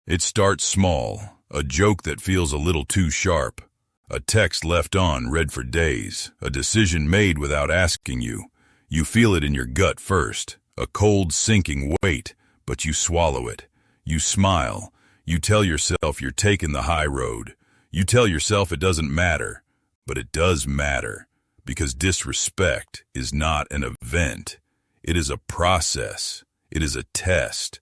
It starts small, a joke that feels a little too sharp, a text left read for days, a decision made without asking you. You feel it in your gut first, a cold sinking weight, but you swallow it. You smile. You tell yourself you're taking the high road. You tell yourself it doesn't matter, but it does matter, because disrespect is not an event. It is a process. It is a test.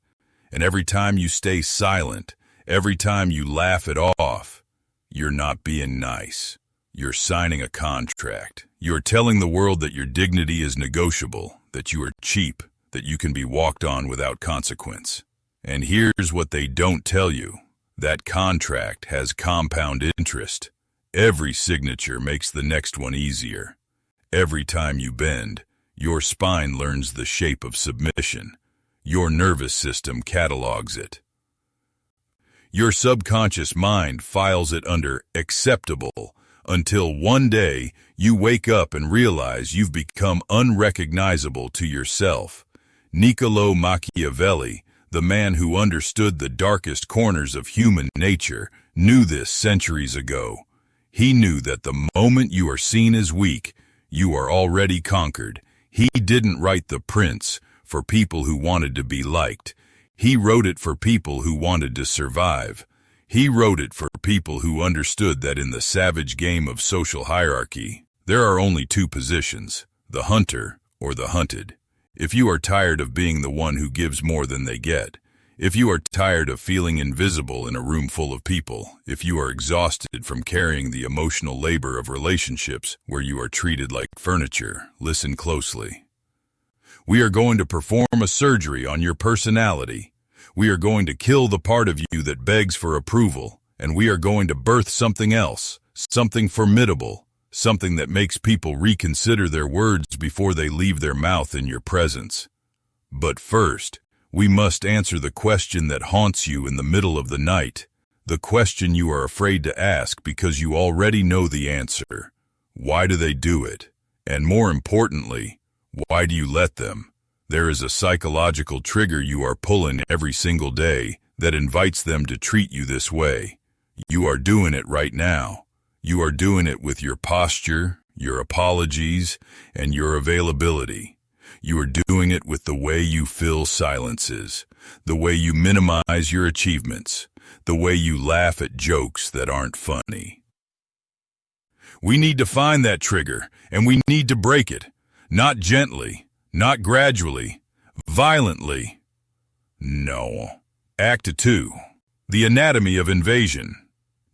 And every time you stay silent, every time you laugh it off, you're not being nice. You're signing a contract. You're telling the world that your dignity is negotiable, that you are cheap, that you can be walked on without consequence. And here's what they don't tell you. That contract has compound interest. Every signature makes the next one easier. Every time you bend, your spine learns the shape of submission. Your nervous system catalogs it. Your subconscious mind files it under acceptable until one day you wake up and realize you've become unrecognizable to yourself. Niccolo Machiavelli, the man who understood the darkest corners of human nature, knew this centuries ago. He knew that the moment you are seen as weak, you are already conquered. He didn't write The Prince for people who wanted to be liked. He wrote it for people who wanted to survive. He wrote it for people who understood that in the savage game of social hierarchy, there are only two positions, the hunter or the hunted. If you are tired of being the one who gives more than they get, if you are tired of feeling invisible in a room full of people, if you are exhausted from carrying the emotional labor of relationships where you are treated like furniture, listen closely. We are going to perform a surgery on your personality. We are going to kill the part of you that begs for approval, and we are going to birth something else, something formidable, something that makes people reconsider their words before they leave their mouth in your presence. But first, we must answer the question that haunts you in the middle of the night, the question you are afraid to ask because you already know the answer. Why do they do it? And more importantly, why do you let them? There is a psychological trigger you are pulling every single day that invites them to treat you this way. You are doing it right now. You are doing it with your posture, your apologies, and your availability. You are doing it with the way you fill silences, the way you minimize your achievements, the way you laugh at jokes that aren't funny. We need to find that trigger, and we need to break it. Not gently, not gradually, violently. No. Act 2. The anatomy of invasion.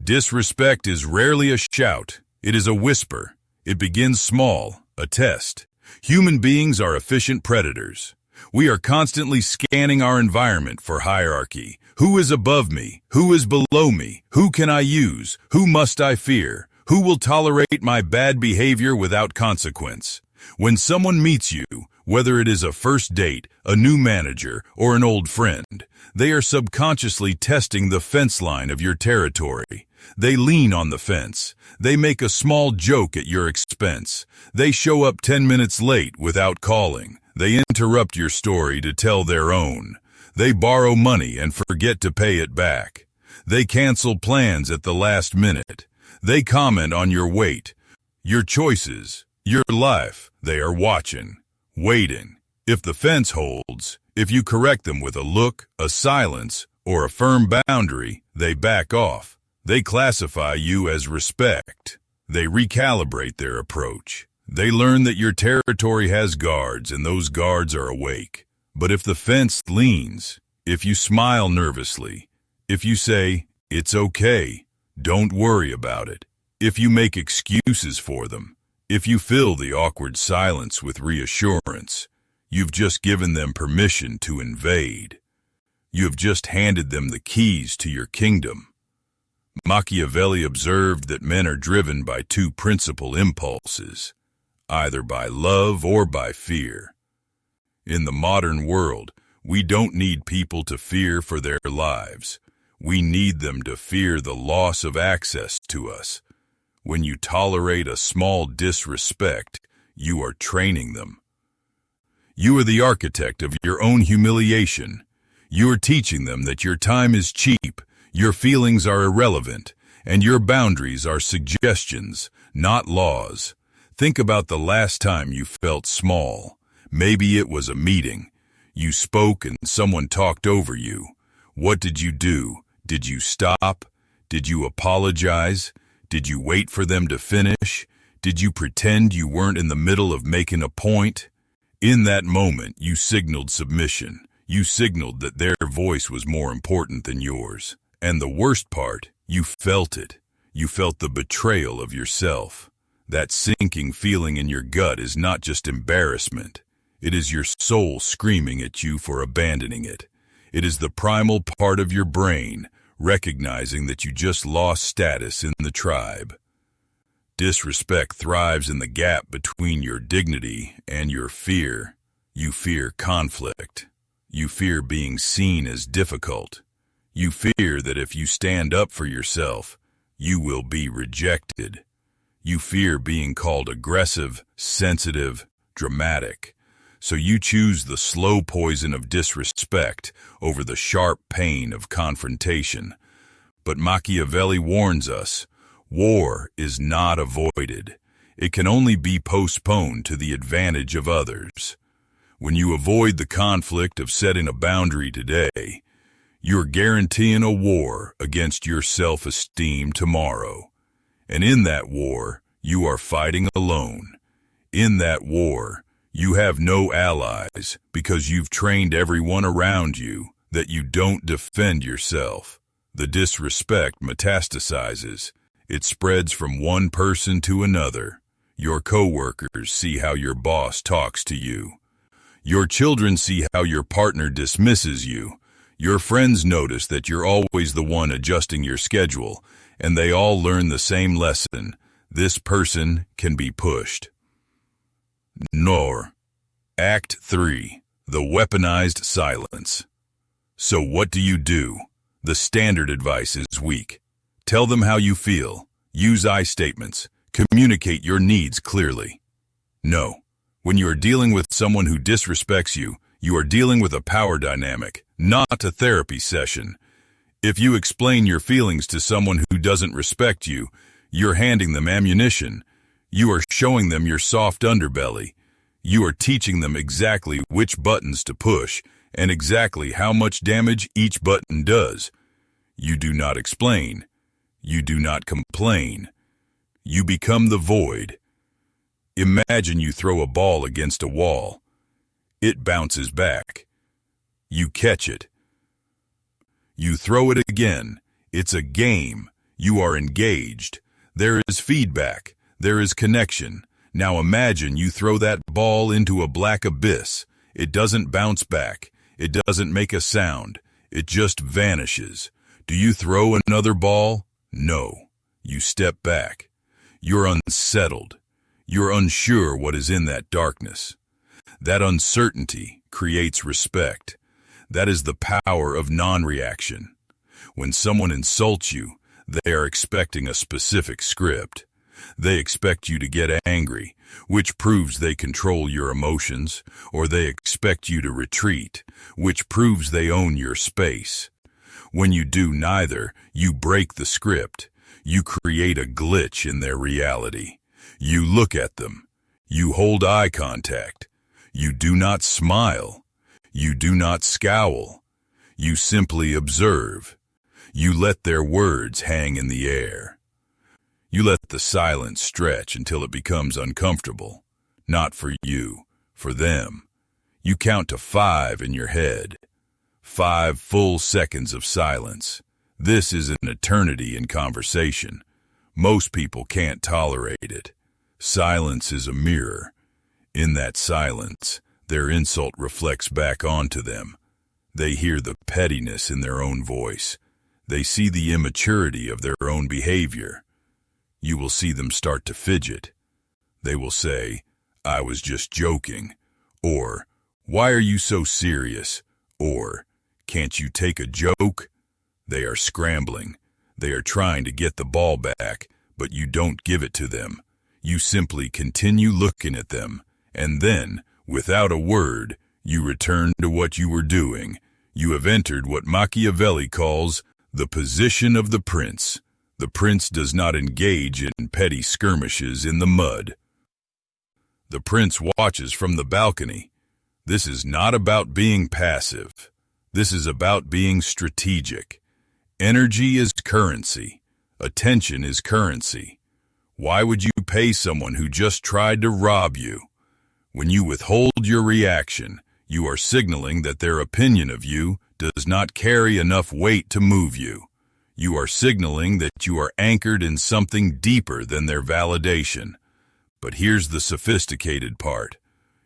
Disrespect is rarely a shout. It is a whisper. It begins small, a test. Human beings are efficient predators. We are constantly scanning our environment for hierarchy. Who is above me? Who is below me? Who can I use? Who must I fear? Who will tolerate my bad behavior without consequence? When someone meets you, whether it is a first date, a new manager, or an old friend, they are subconsciously testing the fence line of your territory. They lean on the fence. They make a small joke at your expense. They show up 10 minutes late without calling. They interrupt your story to tell their own. They borrow money and forget to pay it back. They cancel plans at the last minute. They comment on your weight, your choices, your life. They are watching, waiting. If the fence holds, if you correct them with a look, a silence, or a firm boundary, they back off. They classify you as respect. They recalibrate their approach. They learn that your territory has guards and those guards are awake. But if the fence leans, if you smile nervously, if you say, "It's okay, don't worry about it," if you make excuses for them, if you fill the awkward silence with reassurance, you've just given them permission to invade. You have just handed them the keys to your kingdom. Machiavelli observed that men are driven by two principal impulses, either by love or by fear. In the modern world, we don't need people to fear for their lives. We need them to fear the loss of access to us. When you tolerate a small disrespect, you are training them. You are the architect of your own humiliation. You're teaching them that your time is cheap, your feelings are irrelevant, and your boundaries are suggestions, not laws. Think about the last time you felt small. Maybe it was a meeting. You spoke and someone talked over you. What did you do? Did you stop? Did you apologize? Did you wait for them to finish? Did you pretend you weren't in the middle of making a point? In that moment, you signaled submission. You signaled that their voice was more important than yours. And the worst part, you felt it. You felt the betrayal of yourself. That sinking feeling in your gut is not just embarrassment. It is your soul screaming at you for abandoning it. It is the primal part of your brain recognizing that you just lost status in the tribe. Disrespect thrives in the gap between your dignity and your fear. You fear conflict. You fear being seen as difficult. You fear that if you stand up for yourself, you will be rejected. You fear being called aggressive, sensitive, dramatic. So you choose the slow poison of disrespect over the sharp pain of confrontation. But Machiavelli warns us, war is not avoided. It can only be postponed to the advantage of others. When you avoid the conflict of setting a boundary today, you're guaranteeing a war against your self-esteem tomorrow. And in that war, you are fighting alone. In that war, you have no allies because you've trained everyone around you that you don't defend yourself. The disrespect metastasizes. It spreads from one person to another. Your coworkers see how your boss talks to you. Your children see how your partner dismisses you. Your friends notice that you're always the one adjusting your schedule, and they all learn the same lesson. This person can be pushed. Nor. Act 3. The weaponized silence. So what do? The standard advice is weak. Tell them how you feel. Use I statements. Communicate your needs clearly. No. When you are dealing with someone who disrespects you, you are dealing with a power dynamic, not a therapy session. If you explain your feelings to someone who doesn't respect you, you're handing them ammunition. You are showing them your soft underbelly. You are teaching them exactly which buttons to push and exactly how much damage each button does. You do not explain. You do not complain. You become the void. Imagine you throw a ball against a wall. It bounces back. You catch it. You throw it again. It's a game. You are engaged. There is feedback. There is connection. Now imagine you throw that ball into a black abyss. It doesn't bounce back. It doesn't make a sound. It just vanishes. Do you throw another ball? No. You step back. You're unsettled. You're unsure what is in that darkness. That uncertainty creates respect. That is the power of non-reaction. When someone insults you, they are expecting a specific script. They expect you to get angry, which proves they control your emotions, or they expect you to retreat, which proves they own your space. When you do neither, you break the script. You create a glitch in their reality. You look at them. You hold eye contact. You do not smile. You do not scowl. You simply observe. You let their words hang in the air. You let the silence stretch until it becomes uncomfortable. Not for you, for them. You count to 5 in your head. 5 full seconds of silence. This is an eternity in conversation. Most people can't tolerate it. Silence is a mirror. In that silence, their insult reflects back onto them. They hear the pettiness in their own voice. They see the immaturity of their own behavior. You will see them start to fidget. They will say, "I was just joking," or, "Why are you so serious?" or, "Can't you take a joke?" They are scrambling. They are trying to get the ball back, but you don't give it to them. You simply continue looking at them, and then, without a word, you return to what you were doing. You have entered what Machiavelli calls the position of the prince. The prince does not engage in petty skirmishes in the mud. The prince watches from the balcony. This is not about being passive. This is about being strategic. Energy is currency. Attention is currency. Why would you pay someone who just tried to rob you? When you withhold your reaction, you are signaling that their opinion of you does not carry enough weight to move you. You are signaling that you are anchored in something deeper than their validation. But here's the sophisticated part.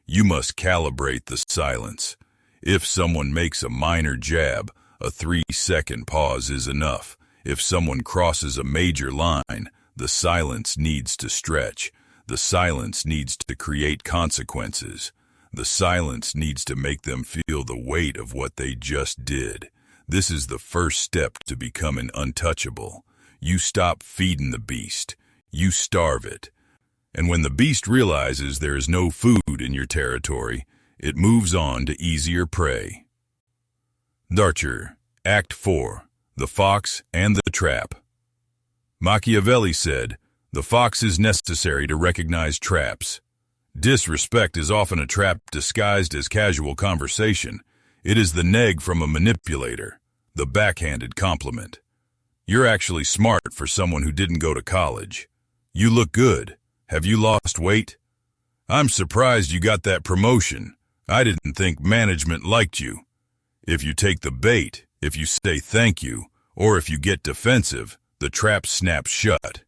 You must calibrate the silence. If someone makes a minor jab, a 3-second pause is enough. If someone crosses a major line, the silence needs to stretch. The silence needs to create consequences. The silence needs to make them feel the weight of what they just did. This is the first step to becoming untouchable. You stop feeding the beast. You starve it. And when the beast realizes there is no food in your territory, it moves on to easier prey. Darcher, Act 4, The Fox and the Trap. Machiavelli said, "The fox is necessary to recognize traps." Disrespect is often a trap disguised as casual conversation. It is the neg from a manipulator, the backhanded compliment. You're actually smart for someone who didn't go to college. You look good. Have you lost weight? I'm surprised you got that promotion. I didn't think management liked you. If you take the bait, if you say thank you, or if you get defensive, the trap snaps shut.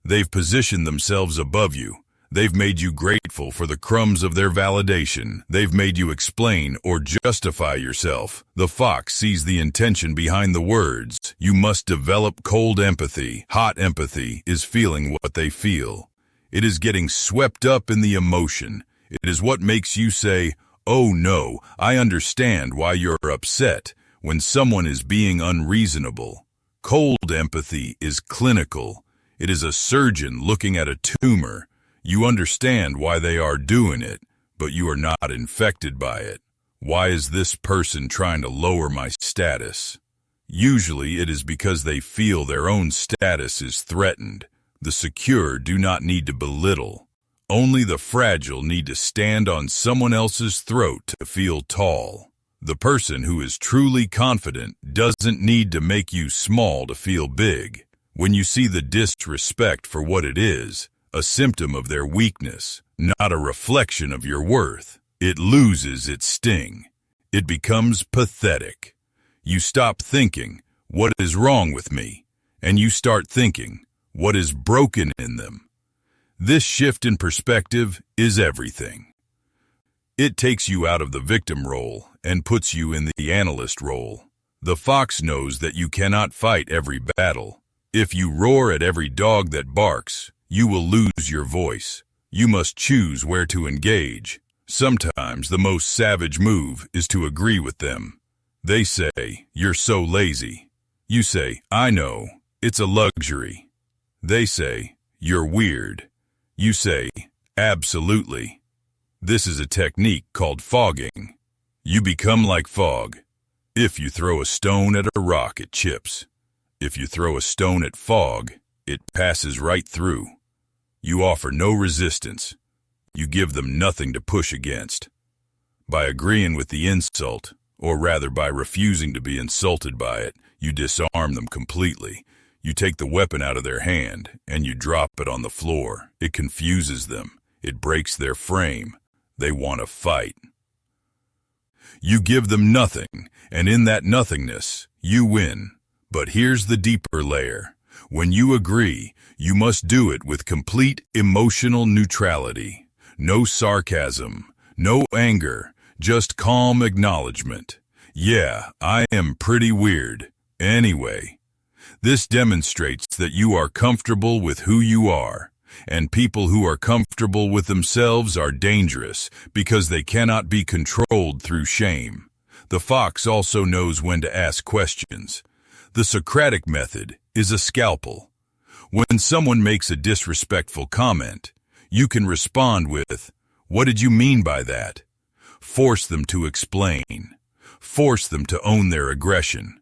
They've positioned themselves above you. They've made you grateful for the crumbs of their validation. They've made you explain or justify yourself. The fox sees the intention behind the words. You must develop cold empathy. Hot empathy is feeling what they feel. It is getting swept up in the emotion. It is what makes you say, "Oh no, I understand why you're upset," when someone is being unreasonable. Cold empathy is clinical. It is a surgeon looking at a tumor. You understand why they are doing it, but you are not infected by it. Why is this person trying to lower my status? Usually it is because they feel their own status is threatened. The secure do not need to belittle. Only the fragile need to stand on someone else's throat to feel tall. The person who is truly confident doesn't need to make you small to feel big. When you see the disrespect for what it is, a symptom of their weakness, not a reflection of your worth, it loses its sting. It becomes pathetic. You stop thinking, "What is wrong with me?" and you start thinking, "What is broken in them?" This shift in perspective is everything. It takes you out of the victim role and puts you in the analyst role. The fox knows that you cannot fight every battle. If you roar at every dog that barks, you will lose your voice. You must choose where to engage. Sometimes the most savage move is to agree with them. They say, "You're so lazy." You say, "I know, it's a luxury." They say, "You're weird." You say, "Absolutely." This is a technique called fogging. You become like fog. If you throw a stone at a rock, it chips. If you throw a stone at fog, it passes right through. You offer no resistance. You give them nothing to push against. By agreeing with the insult, or rather by refusing to be insulted by it, you disarm them completely. You take the weapon out of their hand, and you drop it on the floor. It confuses them. It breaks their frame. They want to fight. You give them nothing, and in that nothingness, you win. But here's the deeper layer. When you agree, you must do it with complete emotional neutrality. No sarcasm, no anger, just calm acknowledgement. Yeah, I am pretty weird. Anyway. This demonstrates that you are comfortable with who you are, and people who are comfortable with themselves are dangerous because they cannot be controlled through shame. The fox also knows when to ask questions. The Socratic method is a scalpel. When someone makes a disrespectful comment, you can respond with, "What did you mean by that?" Force them to explain. Force them to own their aggression.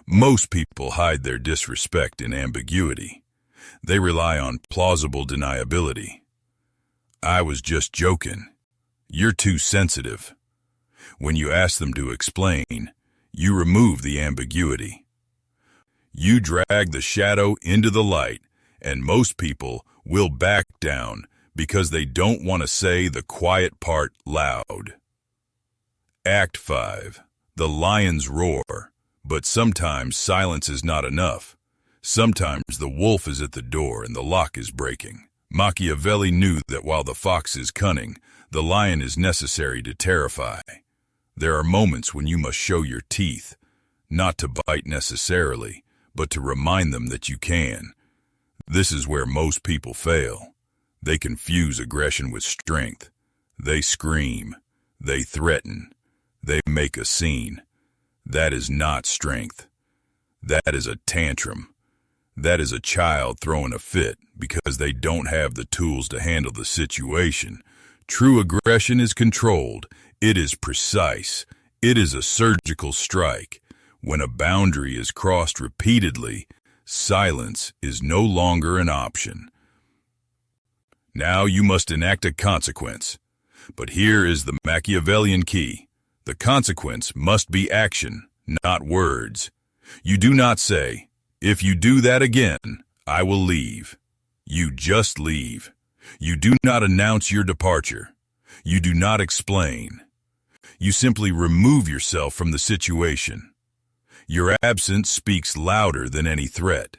Most people hide their disrespect in ambiguity. They rely on plausible deniability. I was just joking. You're too sensitive. When you ask them to explain, you remove the ambiguity. You drag the shadow into the light, and most people will back down because they don't want to say the quiet part loud. Act 5. The lions roar, but sometimes silence is not enough. Sometimes the wolf is at the door and the lock is breaking. Machiavelli knew that while the fox is cunning, the lion is necessary to terrify. There are moments when you must show your teeth, not to bite necessarily, but to remind them that you can. This is where most people fail. They confuse aggression with strength. They scream. They threaten. They make a scene. That is not strength. That is a tantrum. That is a child throwing a fit because they don't have the tools to handle the situation. True aggression is controlled. It is precise. It is a surgical strike. When a boundary is crossed repeatedly, silence is no longer an option. Now you must enact a consequence. But here is the Machiavellian key. The consequence must be action, not words. You do not say, "If you do that again, I will leave." You just leave. You do not announce your departure. You do not explain. You simply remove yourself from the situation. Your absence speaks louder than any threat.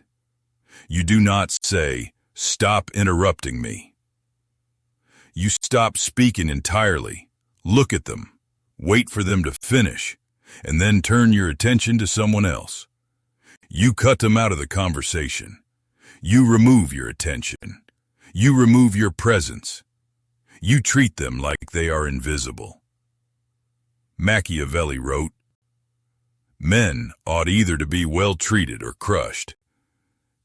You do not say, "Stop interrupting me." You stop speaking entirely. Look at them. Wait for them to finish, and then turn your attention to someone else. You cut them out of the conversation. You remove your attention. You remove your presence. You treat them like they are invisible. Machiavelli wrote, "Men ought either to be well treated or crushed."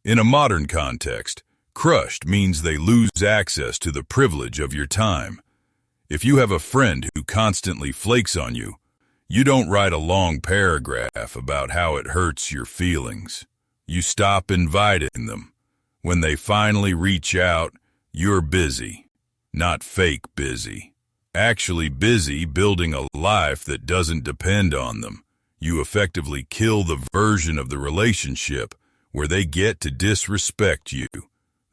In a modern context, crushed means they lose access to the privilege of your time. If you have a friend who constantly flakes on you, you don't write a long paragraph about how it hurts your feelings. You stop inviting them. When they finally reach out, you're busy. Not fake busy. Actually busy building a life that doesn't depend on them. You effectively kill the version of the relationship where they get to disrespect you.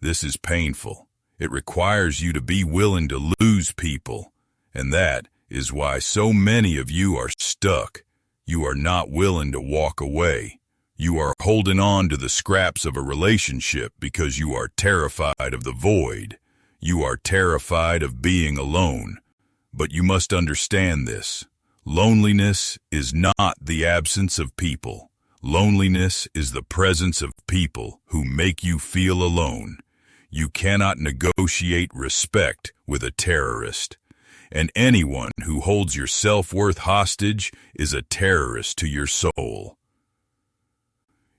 This is painful. It requires you to be willing to lose people, and that is why so many of you are stuck. You are not willing to walk away. You are holding on to the scraps of a relationship because you are terrified of the void. You are terrified of being alone. But you must understand this. Loneliness is not the absence of people. Loneliness is the presence of people who make you feel alone. You cannot negotiate respect with a terrorist. And anyone who holds your self-worth hostage is a terrorist to your soul.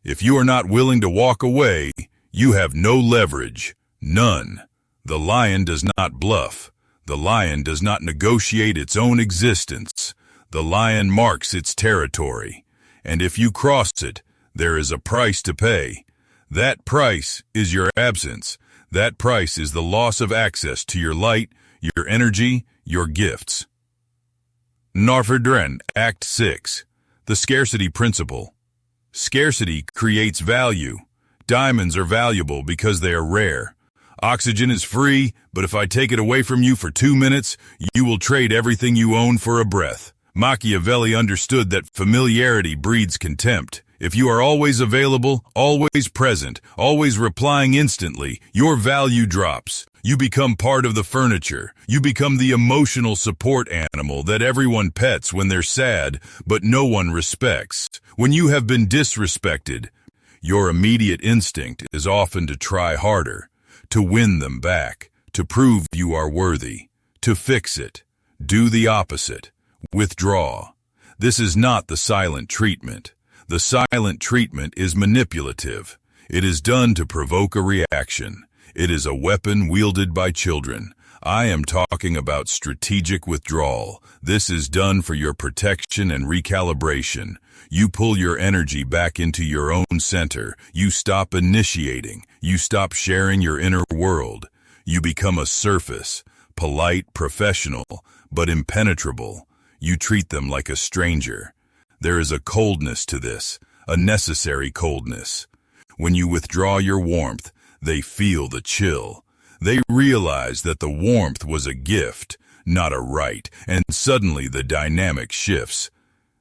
If you are not willing to walk away, you have no leverage, none. The lion does not bluff. The lion does not negotiate its own existence. The lion marks its territory. And if you cross it, there is a price to pay. That price is your absence. That price is the loss of access to your light, your energy, your gifts. Narferdren, Act 6. The Scarcity Principle. Scarcity creates value. Diamonds are valuable because they are rare. Oxygen is free, but if I take it away from you for 2 minutes, you will trade everything you own for a breath. Machiavelli understood that familiarity breeds contempt. If you are always available, always present, always replying instantly, your value drops. You become part of the furniture. You become the emotional support animal that everyone pets when they're sad, but no one respects. When you have been disrespected, your immediate instinct is often to try harder, to win them back, to prove you are worthy, to fix it. Do the opposite. Withdraw. This is not the silent treatment. The silent treatment is manipulative. It is done to provoke a reaction. It is a weapon wielded by children. I am talking about strategic withdrawal. This is done for your protection and recalibration. You pull your energy back into your own center. You stop initiating. You stop sharing your inner world. You become a surface, polite, professional, but impenetrable. You treat them like a stranger. There is a coldness to this, a necessary coldness. When you withdraw your warmth, they feel the chill. They realize that the warmth was a gift, not a right, and suddenly the dynamic shifts.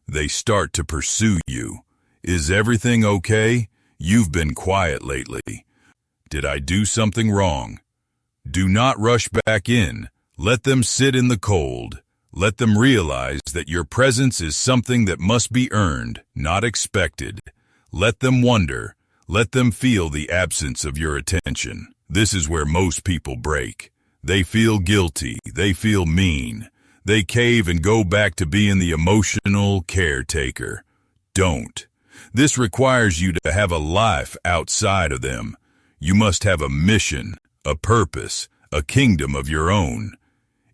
They start to pursue you. Is everything okay? You've been quiet lately. Did I do something wrong? Do not rush back in. Let them sit in the cold. Let them realize that your presence is something that must be earned, not expected. Let them wonder. Let them feel the absence of your attention. This is where most people break. They feel guilty. They feel mean. They cave and go back to being the emotional caretaker. Don't. This requires you to have a life outside of them. You must have a mission, a purpose, a kingdom of your own.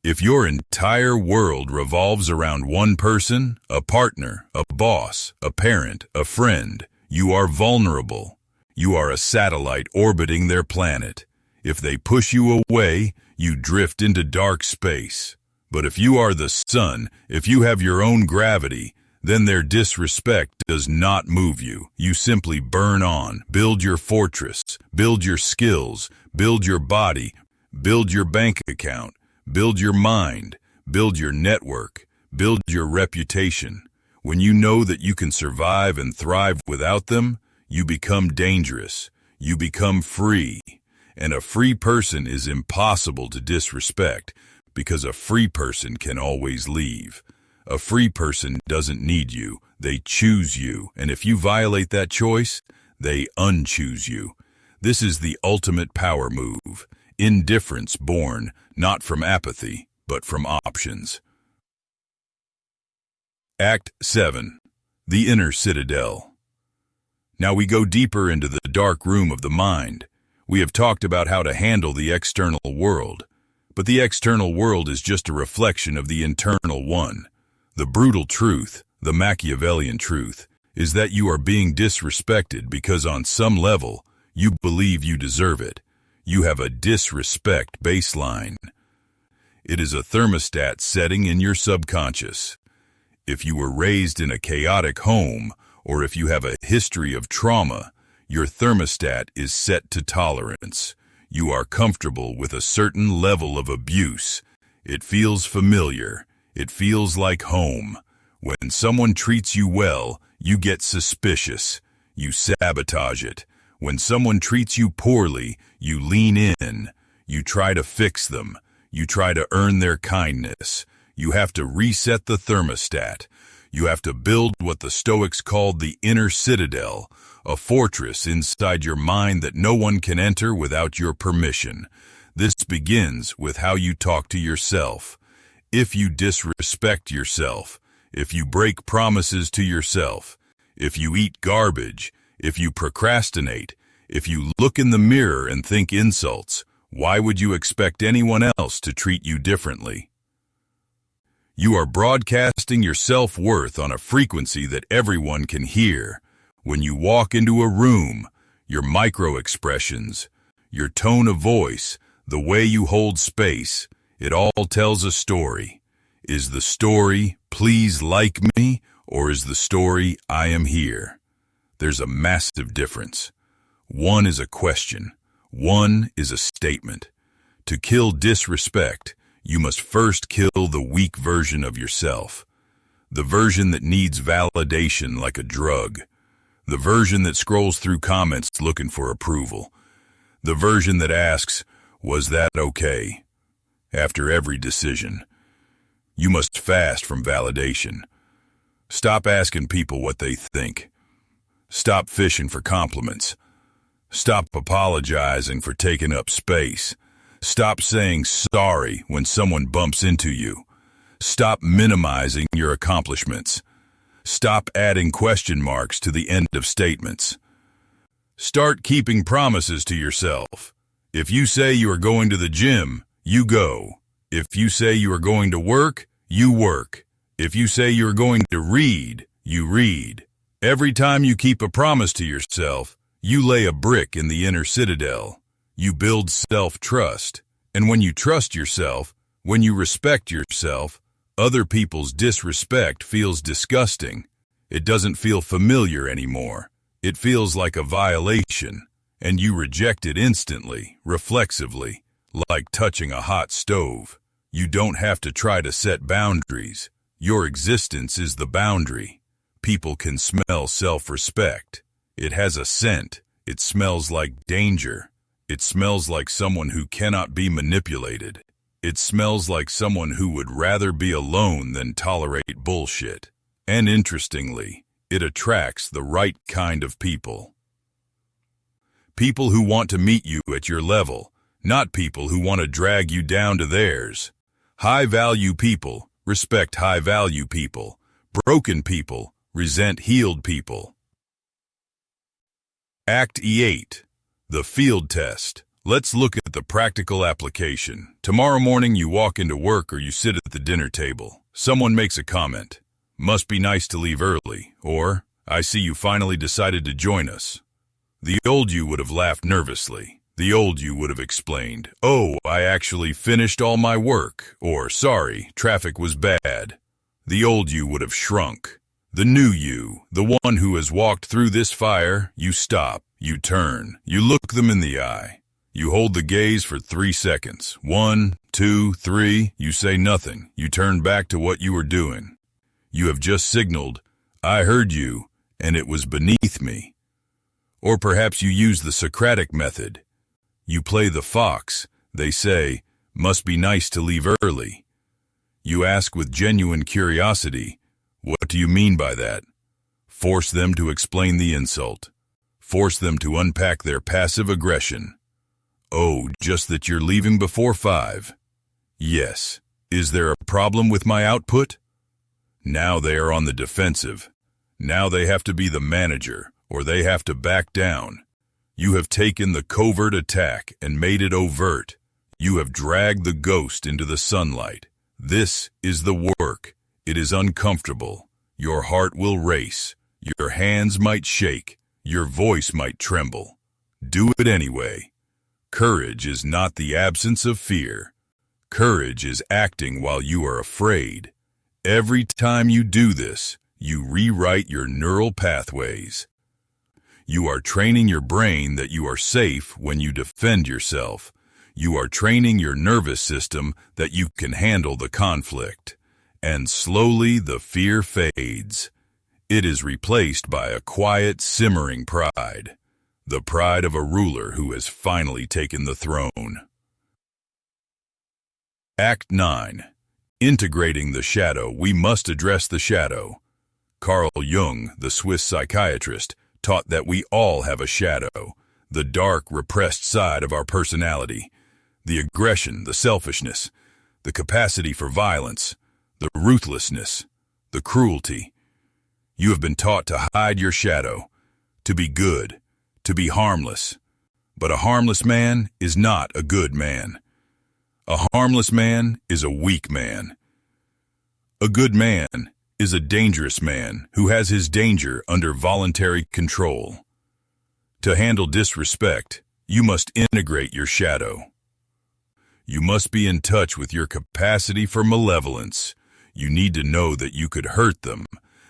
If your entire world revolves around one person, a partner, a boss, a parent, a friend, you are vulnerable. You are a satellite orbiting their planet. If they push you away, you drift into dark space. But if you are the sun, if you have your own gravity, then their disrespect does not move you. You simply burn on, build your fortress, build your skills, build your body, build your bank account, build your mind, build your network, build your reputation. When you know that you can survive and thrive without them, you become dangerous. You become free. And a free person is impossible to disrespect because a free person can always leave. A free person doesn't need you. They choose you. And if you violate that choice, they unchoose you. This is the ultimate power move. Indifference born not from apathy, but from options. Act 7. The Inner Citadel. Now we go deeper into the dark room of the mind. We have talked about how to handle the external world, but the external world is just a reflection of the internal one. The brutal truth, the Machiavellian truth, is that you are being disrespected because on some level, you believe you deserve it. You have a disrespect baseline. It is a thermostat setting in your subconscious. If you were raised in a chaotic home, or if you have a history of trauma, your thermostat is set to tolerance. You are comfortable with a certain level of abuse. It feels familiar. It feels like home. When someone treats you well, you get suspicious. You sabotage it. When someone treats you poorly, you lean in. You try to fix them. You try to earn their kindness. You have to reset the thermostat. You have to build what the Stoics called the inner citadel, a fortress inside your mind that no one can enter without your permission. This begins with how you talk to yourself. If you disrespect yourself, if you break promises to yourself, if you eat garbage, if you procrastinate, if you look in the mirror and think insults, why would you expect anyone else to treat you differently? You are broadcasting your self-worth on a frequency that everyone can hear. When you walk into a room, your micro-expressions, your tone of voice, the way you hold space, it all tells a story. Is the story, please like me, or is the story, I am here? There's a massive difference. One is a question. One is a statement. To kill disrespect, you must first kill the weak version of yourself. The version that needs validation like a drug. The version that scrolls through comments looking for approval. The version that asks, was that okay? After every decision. You must fast from validation. Stop asking people what they think. Stop fishing for compliments. Stop apologizing for taking up space. Stop saying sorry when someone bumps into you. Stop minimizing your accomplishments. Stop adding question marks to the end of statements. Start keeping promises to yourself. If you say you are going to the gym, you go. If you say you are going to work, you work. If you say you're going to read, you read. Every time you keep a promise to yourself, you lay a brick in the inner citadel. You build self-trust. And when you trust yourself, when you respect yourself, other people's disrespect feels disgusting. It doesn't feel familiar anymore. It feels like a violation, and you reject it instantly, reflexively, like touching a hot stove. You don't have to try to set boundaries. Your existence is the boundary. People can smell self-respect. It has a scent. It smells like danger. It smells like someone who cannot be manipulated. It smells like someone who would rather be alone than tolerate bullshit. And interestingly, it attracts the right kind of people. People who want to meet you at your level, not people who want to drag you down to theirs. High-value people respect high-value people. Broken people resent healed people. Act E8. The field test. Let's look at the practical application. Tomorrow morning you walk into work or you sit at the dinner table. Someone makes a comment. Must be nice to leave early. Or, I see you finally decided to join us. The old you would have laughed nervously. The old you would have explained, oh, I actually finished all my work. Or, sorry, traffic was bad. The old you would have shrunk. The new you, the one who has walked through this fire, you stop, you turn, you look them in the eye. You hold the gaze for 3 seconds. 1, 2, 3, you say nothing. You turn back to what you were doing. You have just signaled, I heard you, and it was beneath me. Or perhaps you use the Socratic method. You play the fox. They say, must be nice to leave early. You ask with genuine curiosity, what do you mean by that? Force them to explain the insult. Force them to unpack their passive aggression. Oh, just that you're leaving before 5. Yes. Is there a problem with my output? Now they are on the defensive. Now they have to be the manager, or they have to back down. You have taken the covert attack and made it overt. You have dragged the ghost into the sunlight. This is the work. It is uncomfortable. Your heart will race. Your hands might shake. Your voice might tremble. Do it anyway. Courage is not the absence of fear. Courage is acting while you are afraid. Every time you do this, you rewrite your neural pathways. You are training your brain that you are safe when you defend yourself. You are training your nervous system that you can handle the conflict. And slowly the fear fades. It is replaced by a quiet, simmering pride. The pride of a ruler who has finally taken the throne. Act 9. Integrating the shadow. We must address the shadow. Carl Jung, the Swiss psychiatrist, taught that we all have a shadow, the dark, repressed side of our personality, the aggression, the selfishness, the capacity for violence, the ruthlessness, the cruelty. You have been taught to hide your shadow, to be good, to be harmless. But a harmless man is not a good man. A harmless man is a weak man. A good man is a dangerous man who has his danger under voluntary control. To handle disrespect, you must integrate your shadow. You must be in touch with your capacity for malevolence. You need to know that you could hurt them,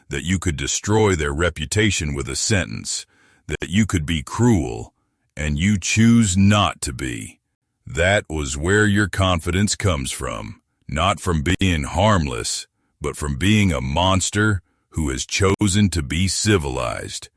that you could destroy their reputation with a sentence, that you could be cruel, and you choose not to be. That was where your confidence comes from, not from being harmless, but from being a monster who has chosen to be civilized.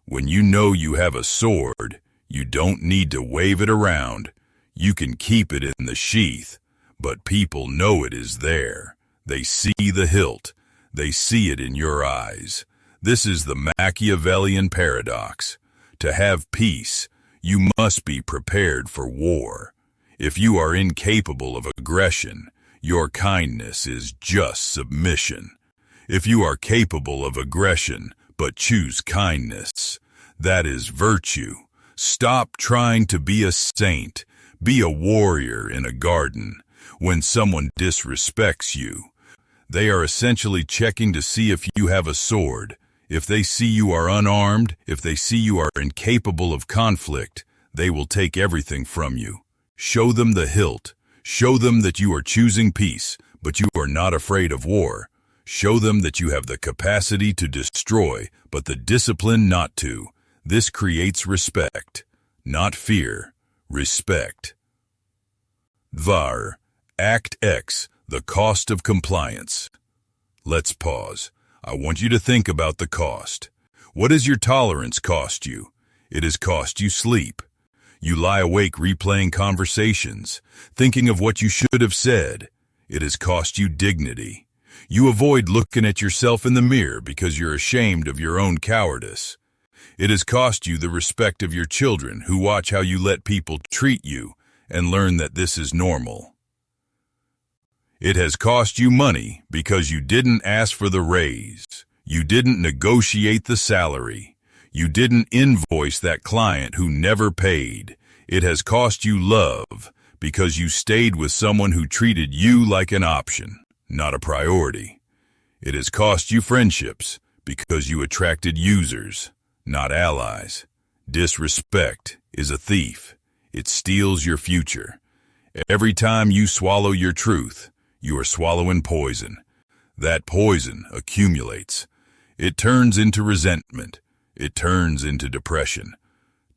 When you know you have a sword, you don't need to wave it around. You can keep it in the sheath, but people know it is there. They see the hilt. They see it in your eyes. This is the Machiavellian paradox. To have peace, you must be prepared for war. If you are incapable of aggression, your kindness is just submission. If you are capable of aggression, but choose kindness, that is virtue. Stop trying to be a saint. Be a warrior in a garden. When someone disrespects you, they are essentially checking to see if you have a sword. If they see you are unarmed, if they see you are incapable of conflict, they will take everything from you. Show them the hilt. Show them that you are choosing peace, but you are not afraid of war. Show them that you have the capacity to destroy, but the discipline not to. This creates respect, not fear. Respect. VAR. Act X. The cost of compliance. Let's pause. I want you to think about the cost. What does your tolerance cost you? It has cost you sleep. You lie awake replaying conversations, thinking of what you should have said. It has cost you dignity. You avoid looking at yourself in the mirror because you're ashamed of your own cowardice. It has cost you the respect of your children who watch how you let people treat you and learn that this is normal. It has cost you money because you didn't ask for the raise. You didn't negotiate the salary. You didn't invoice that client who never paid. It has cost you love because you stayed with someone who treated you like an option, not a priority. It has cost you friendships because you attracted users, not allies. Disrespect is a thief. It steals your future. Every time you swallow your truth, you are swallowing poison. That poison accumulates. It turns into resentment. It turns into depression.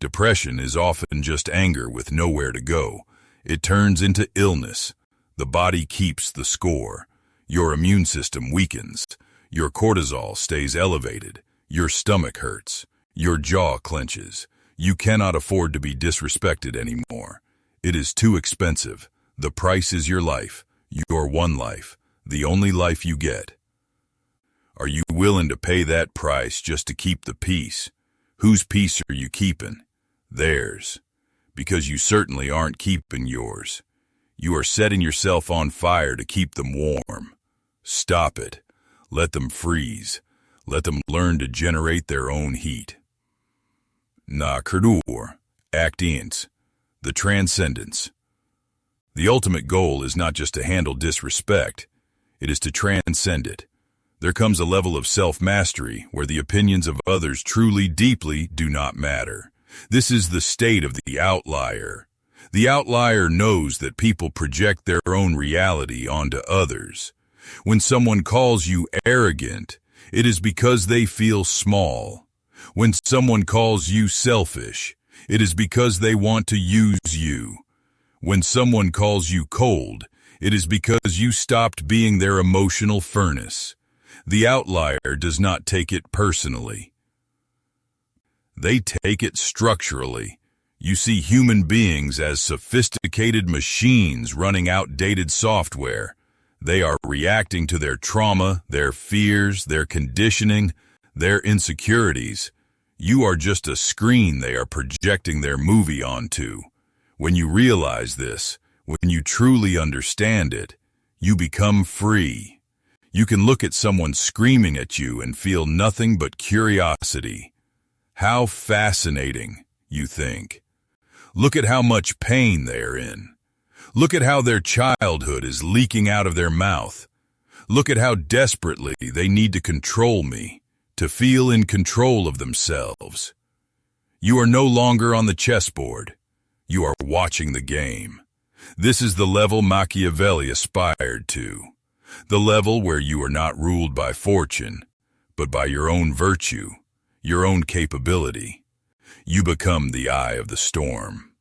Depression is often just anger with nowhere to go. It turns into illness. The body keeps the score. Your immune system weakens. Your cortisol stays elevated. Your stomach hurts. Your jaw clenches. You cannot afford to be disrespected anymore. It is too expensive. The price is your life. Your one life, the only life you get. Are you willing to pay that price just to keep the peace? Whose peace are you keeping? Theirs. Because you certainly aren't keeping yours. You are setting yourself on fire to keep them warm. Stop it. Let them freeze. Let them learn to generate their own heat. Na Kurdur, Act Ins, the transcendence. The ultimate goal is not just to handle disrespect, it is to transcend it. There comes a level of self-mastery where the opinions of others truly, deeply do not matter. This is the state of the outlier. The outlier knows that people project their own reality onto others. When someone calls you arrogant, it is because they feel small. When someone calls you selfish, it is because they want to use you. When someone calls you cold, it is because you stopped being their emotional furnace. The outlier does not take it personally. They take it structurally. You see human beings as sophisticated machines running outdated software. They are reacting to their trauma, their fears, their conditioning, their insecurities. You are just a screen they are projecting their movie onto. When you realize this, when you truly understand it, you become free. You can look at someone screaming at you and feel nothing but curiosity. How fascinating, you think. Look at how much pain they are in. Look at how their childhood is leaking out of their mouth. Look at how desperately they need to control me, to feel in control of themselves. You are no longer on the chessboard. You are watching the game. This is the level Machiavelli aspired to. The level where you are not ruled by fortune, but by your own virtue, your own capability. You become the eye of the storm.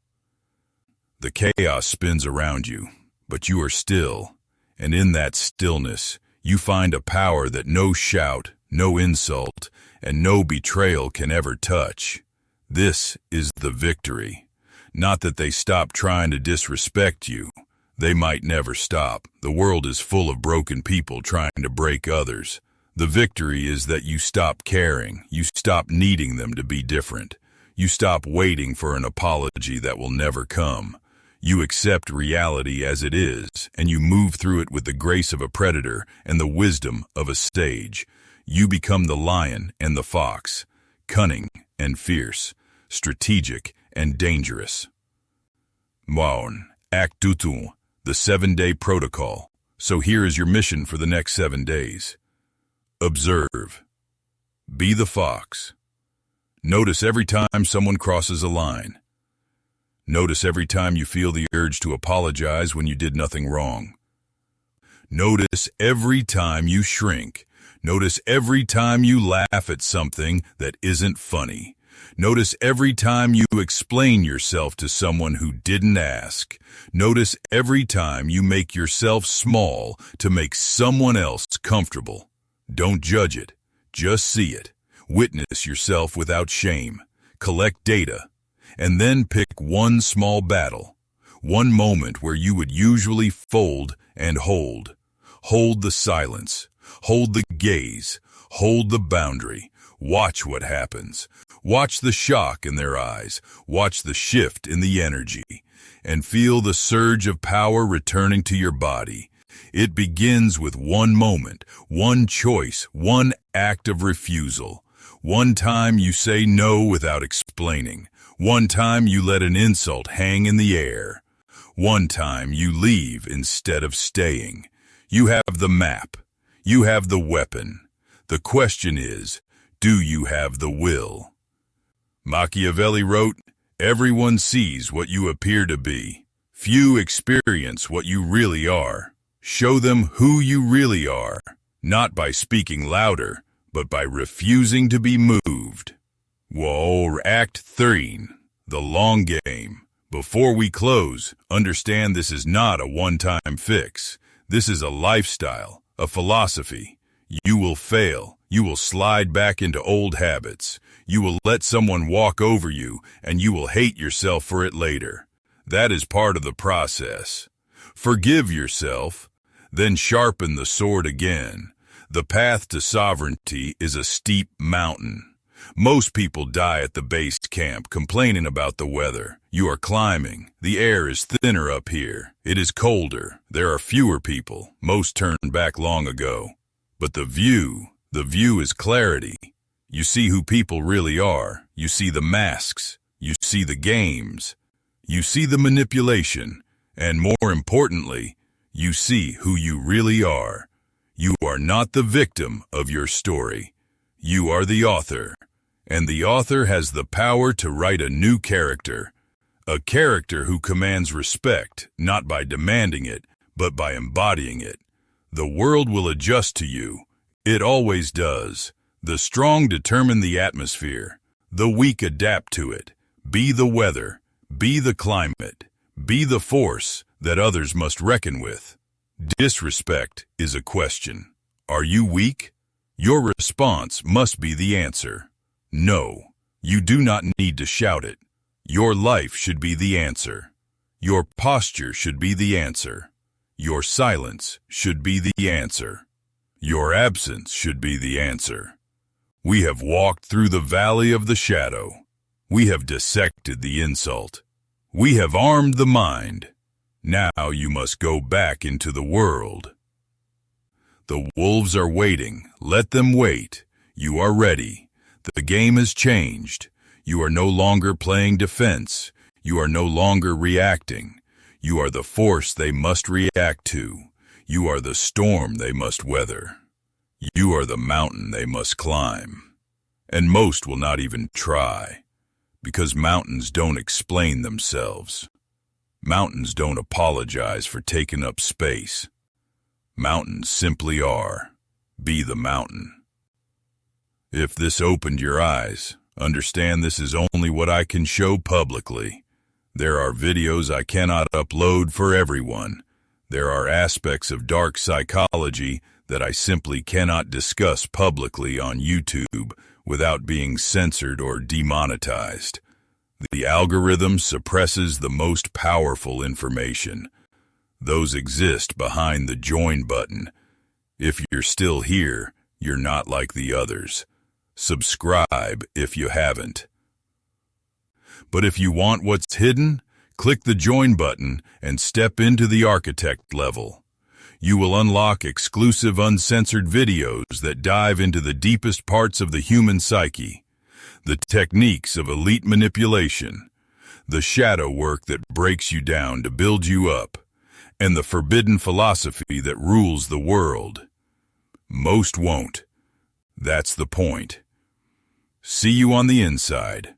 The chaos spins around you, but you are still, and in that stillness, you find a power that no shout, no insult, and no betrayal can ever touch. This is the victory. Not that they stop trying to disrespect you. They might never stop. The world is full of broken people trying to break others. The victory is that you stop caring. You stop needing them to be different. You stop waiting for an apology that will never come. You accept reality as it is, and you move through it with the grace of a predator and the wisdom of a sage. You become the lion and the fox, cunning and fierce, strategic and dangerous. Maun, Act 2, the 7-day protocol. So here is your mission for the next 7 days. Observe. Be the fox. Notice every time someone crosses a line. Notice every time you feel the urge to apologize when you did nothing wrong. Notice every time you shrink. Notice every time you laugh at something that isn't funny. Notice every time you explain yourself to someone who didn't ask. Notice every time you make yourself small to make someone else comfortable. Don't judge it. Just see it. Witness yourself without shame. Collect data. And then pick one small battle. One moment where you would usually fold and hold. Hold the silence. Hold the gaze. Hold the boundary. Watch what happens. Watch the shock in their eyes. Watch the shift in the energy. And feel the surge of power returning to your body. It begins with one moment, one choice, one act of refusal. One time you say no without explaining. One time you let an insult hang in the air. One time you leave instead of staying. You have the map. You have the weapon. The question is, do you have the will? Machiavelli wrote, "Everyone sees what you appear to be. Few experience what you really are. Show them who you really are, not by speaking louder, but by refusing to be moved." Whoa, Act 3, the long game. Before we close, understand this is not a one-time fix. This is a lifestyle, a philosophy. You will fail. You will slide back into old habits. You will let someone walk over you, and you will hate yourself for it later. That is part of the process. Forgive yourself, then sharpen the sword again. The path to sovereignty is a steep mountain. Most people die at the base camp complaining about the weather. You are climbing. The air is thinner up here. It is colder. There are fewer people. Most turned back long ago. But the view is clarity. You see who people really are. You see the masks. You see the games. You see the manipulation. And more importantly, you see who you really are. You are not the victim of your story. You are the author. And the author has the power to write a new character. A character who commands respect, not by demanding it, but by embodying it. The world will adjust to you. It always does. The strong determine the atmosphere. The weak adapt to it. Be the weather. Be the climate. Be the force that others must reckon with. Disrespect is a question. Are you weak? Your response must be the answer. No, you do not need to shout it. Your life should be the answer. Your posture should be the answer. Your silence should be the answer. Your absence should be the answer. We have walked through the valley of the shadow. We have dissected the insult. We have armed the mind. Now you must go back into the world. The wolves are waiting. Let them wait. You are ready. The game has changed. You are no longer playing defense. You are no longer reacting. You are the force they must react to. You are the storm they must weather. You are the mountain they must climb. And most will not even try, because mountains don't explain themselves. Mountains don't apologize for taking up space. Mountains simply are. Be the mountain. If this opened your eyes, understand this is only what I can show publicly. There are videos I cannot upload for everyone. There are aspects of dark psychology that I simply cannot discuss publicly on YouTube without being censored or demonetized. The algorithm suppresses the most powerful information. Those exist behind the join button. If you're still here, you're not like the others. Subscribe if you haven't. But if you want what's hidden, click the join button and step into the architect level. You will unlock exclusive uncensored videos that dive into the deepest parts of the human psyche, the techniques of elite manipulation, the shadow work that breaks you down to build you up, and the forbidden philosophy that rules the world. Most won't. That's the point. See you on the inside.